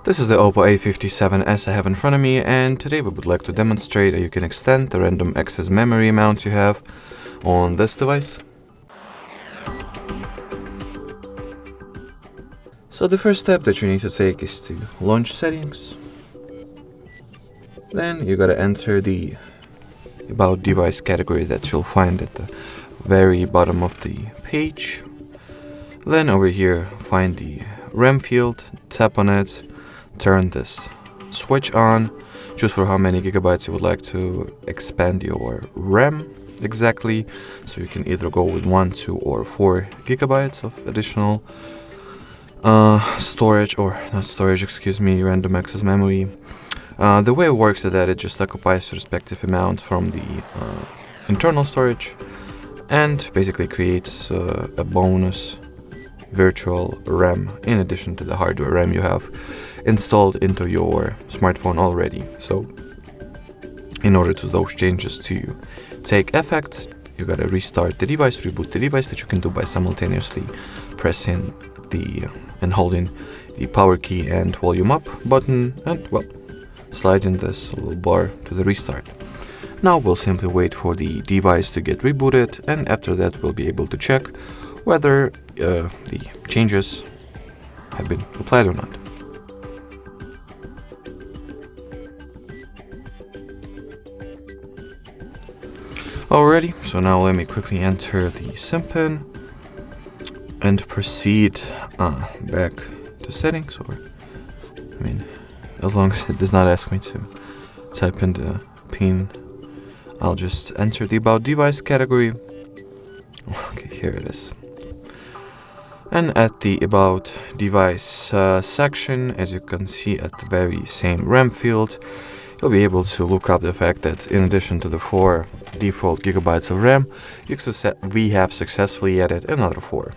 This is the OPPO A57s I have in front of me, and today we would like to demonstrate how you can extend the random access memory amount you have on this device. So the first step that you need to take is to launch settings. Then you gotta enter the about device category that you'll find at the very bottom of the page. Then over here find the RAM field, tap on it, turn this switch on, choose for how many gigabytes you would like to expand your RAM exactly, so you can either go with 1, 2 or 4 gigabytes of additional storage, or not storage, excuse me, random access memory. The way it works is that it just occupies the respective amount from the internal storage and basically creates a bonus virtual RAM in addition to the hardware RAM you have installed into your smartphone already. So in order to those changes to take effect, you gotta restart the device, reboot the device, that you can do by simultaneously pressing the and holding the power key and volume up button, and well, sliding this little bar to the restart. Now we'll simply wait for the device to get rebooted, and after that we'll be able to check whether the changes have been applied or not. Alrighty, so now let me quickly enter the SIM pin and proceed back to settings, or I mean, as long as it does not ask me to type in the PIN, I'll just enter the about device category. Okay, here it is. And at the about device section, as you can see at the very same RAM field, you'll be able to look up the fact that in addition to the 4 default gigabytes of RAM, we have successfully added another 4.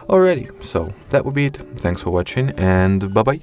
Alrighty, so that would be it. Thanks for watching, and bye bye.